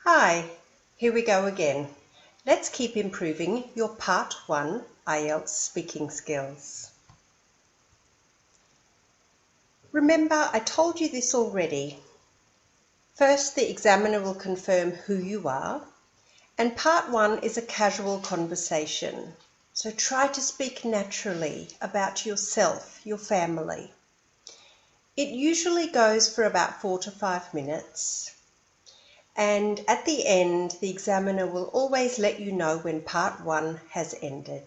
Hi, here we go again. Let's keep improving your Part 1 IELTS speaking skills. Remember, I told you this already. First, the examiner will confirm who you are, and Part 1 is a casual conversation. So try to speak naturally about yourself, your family. It usually goes for about 4 to 5 minutes. And at the end, the examiner will always let you know when Part 1 has ended.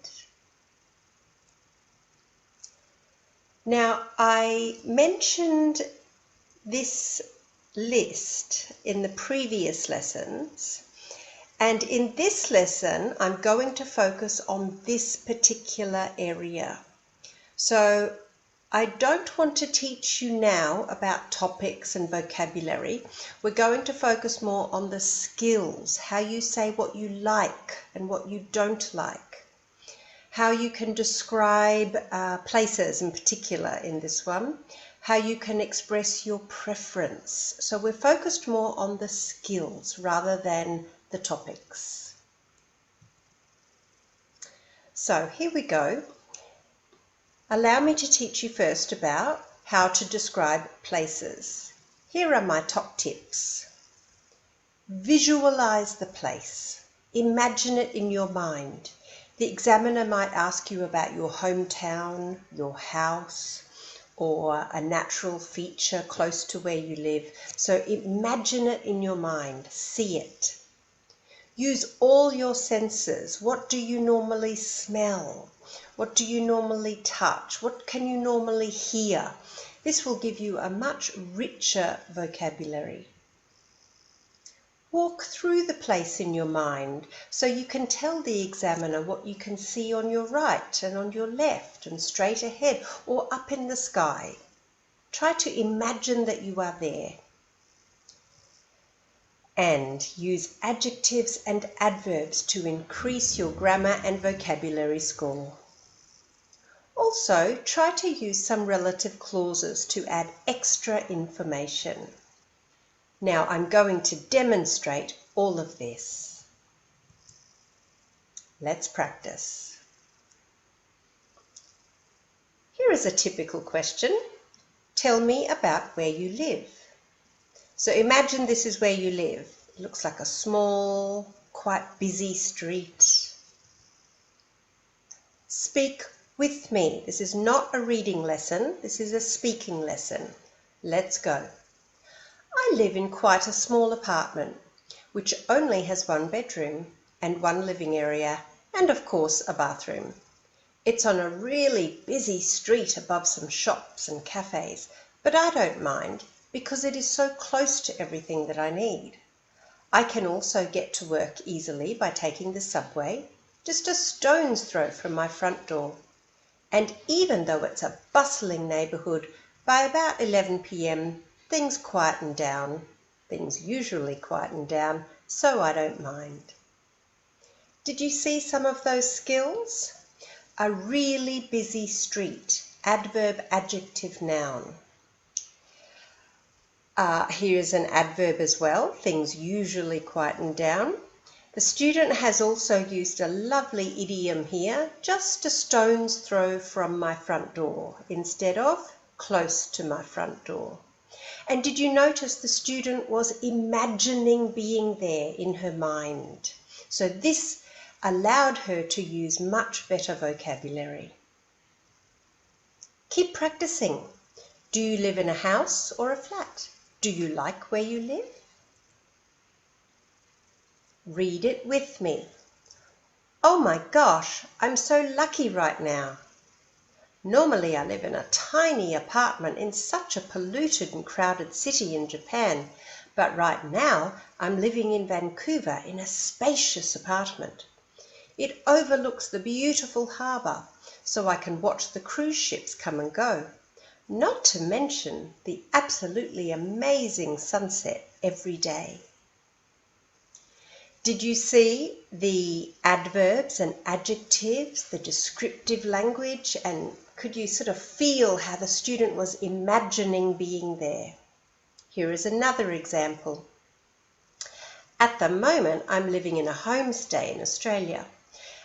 Now, I mentioned this list in the previous lessons, and in this lesson, I'm going to focus on this particular area. So, I don't want to teach you now about topics and vocabulary. We're going to focus more on the skills, how you say what you like and what you don't like, how you can describe places in particular in this one, how you can express your preference. So we're focused more on the skills rather than the topics. So here we go. Allow me to teach you first about how to describe places. Here are my top tips. Visualize the place. Imagine it in your mind. The examiner might ask you about your hometown, your house, or a natural feature close to where you live. So imagine it in your mind. See it. Use all your senses. What do you normally smell? What do you normally touch? What can you normally hear? This will give you a much richer vocabulary. Walk through the place in your mind so you can tell the examiner what you can see on your right and on your left and straight ahead or up in the sky. Try to imagine that you are there. And use adjectives and adverbs to increase your grammar and vocabulary score. Also, try to use some relative clauses to add extra information. Now, I'm going to demonstrate all of this. Let's practice. Here is a typical question. Tell me about where you live. So imagine this is where you live. It looks like a small, quite busy street. Speak with me. This is not a reading lesson. This is a speaking lesson. Let's go. I live in quite a small apartment, which only has one bedroom and one living area, and of course a bathroom. It's on a really busy street above some shops and cafes, but I don't mind, because it is so close to everything that I need. I can also get to work easily by taking the subway, just a stone's throw from my front door. And even though it's a bustling neighbourhood, by about 11 p.m. things quieten down. Things usually quieten down, so I don't mind. Did you see some of those skills? A really busy street, adverb, adjective, noun. Here's an adverb as well, things usually quieten down. The student has also used a lovely idiom here, just a stone's throw from my front door, instead of close to my front door. And did you notice the student was imagining being there in her mind? So this allowed her to use much better vocabulary. Keep practicing. Do you live in a house or a flat? Do you like where you live? Read it with me. Oh my gosh, I'm so lucky right now. Normally I live in a tiny apartment in such a polluted and crowded city in Japan, but right now I'm living in Vancouver in a spacious apartment. It overlooks the beautiful harbour, so I can watch the cruise ships come and go, not to mention the absolutely amazing sunset every day. Did you see the adverbs and adjectives, the descriptive language, and could you sort of feel how the student was imagining being there? Here is another example. At At the moment, I'm living in a homestay in Australia.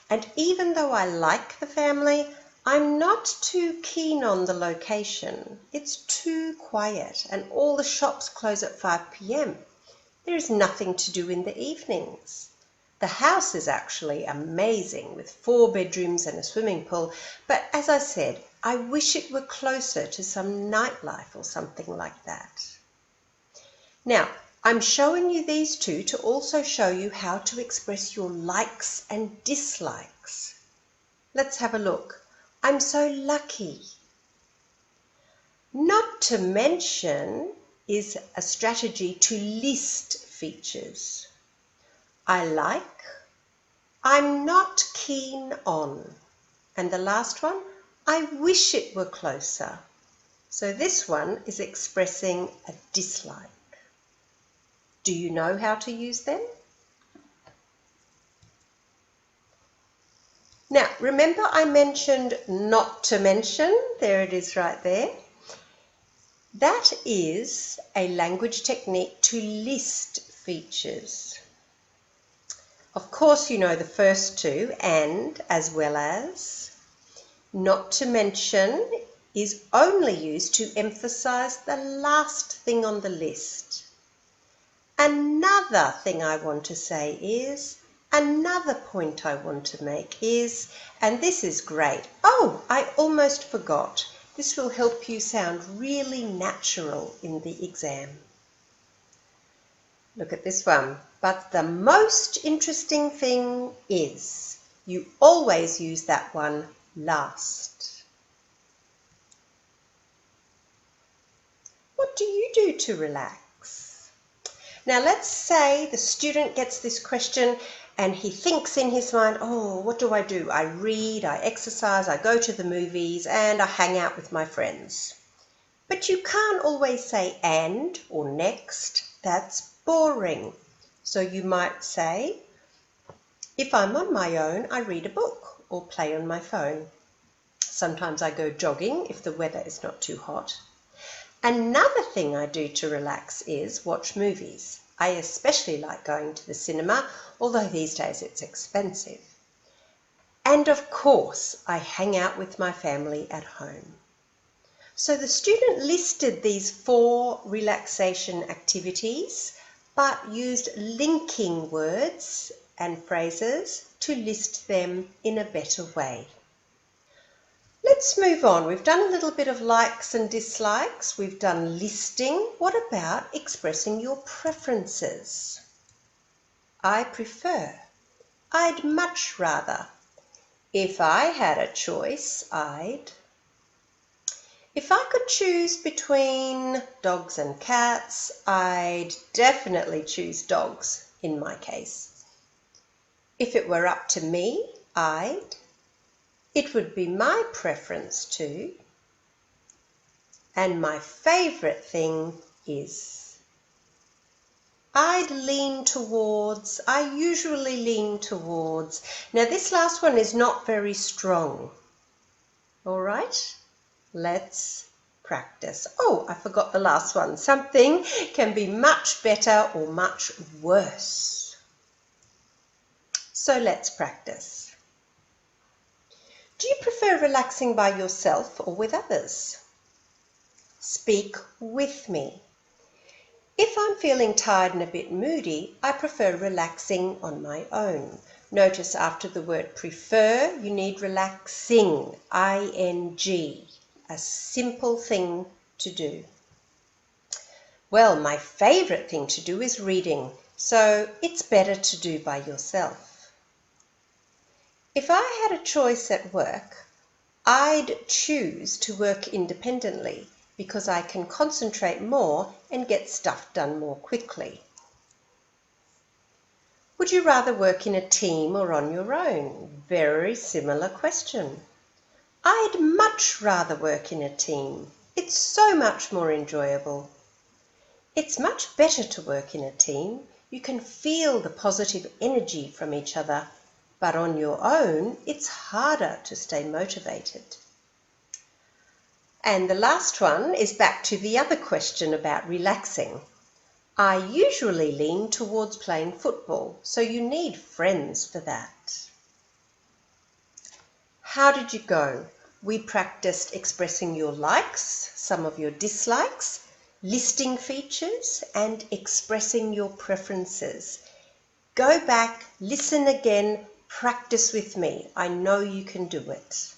And even though I like the family, I'm not too keen on the location. It's too quiet and all the shops close at 5 p.m. There is nothing to do in the evenings. The house is actually amazing with 4 bedrooms and a swimming pool, but as I said, I wish it were closer to some nightlife or something like that. Now, I'm showing you these two to also show you how to express your likes and dislikes. Let's have a look. I'm so lucky. Not to mention is a strategy to list features. I like, I'm not keen on. And the last one, I wish it were closer. So this one is expressing a dislike. Do you know how to use them? Now, remember I mentioned not to mention. There it is right there. That is a language technique to list features. Of course, you know the first two, and as well as. Not to mention is only used to emphasize the last thing on the list. Another thing I want to say is, another point I want to make is, and this is great. Oh, I almost forgot. This will help you sound really natural in the exam. Look at this one. But the most interesting thing is, you always use that one last. What do you do to relax? Now let's say the student gets this question and he thinks in his mind, oh, what do? I read, I exercise, I go to the movies, and I hang out with my friends. But you can't always say and or next. That's boring. So you might say, if I'm on my own, I read a book or play on my phone. Sometimes I go jogging if the weather is not too hot. Another thing I do to relax is watch movies. I especially like going to the cinema, although these days it's expensive. And of course, I hang out with my family at home. So the student listed these 4 relaxation activities, but used linking words and phrases to list them in a better way. Let's move on. We've done a little bit of likes and dislikes. We've done listing. What about expressing your preferences? I prefer. I'd much rather. If I had a choice, I'd. If I could choose between dogs and cats, I'd definitely choose dogs in my case. If it were up to me, I'd. It would be my preference too. And my favourite thing is. I'd lean towards. I usually lean towards. Now this last one is not very strong. All right, let's practice. Oh, I forgot the last one. Something can be much better or much worse. So let's practice. Do you prefer relaxing by yourself or with others? Speak with me. If I'm feeling tired and a bit moody, I prefer relaxing on my own. Notice after the word prefer, you need relaxing, ing, a simple thing to do. Well, my favourite thing to do is reading, so it's better to do by yourself. If I had a choice at work, I'd choose to work independently because I can concentrate more and get stuff done more quickly. Would you rather work in a team or on your own? Very similar question. I'd much rather work in a team. It's so much more enjoyable. It's much better to work in a team. You can feel the positive energy from each other. But on your own, it's harder to stay motivated. And the last one is back to the other question about relaxing. I usually lean towards playing football, so you need friends for that. How did you go? We practiced expressing your likes, some of your dislikes, listing features, and expressing your preferences. Go back, listen again, practice with me. I know you can do it.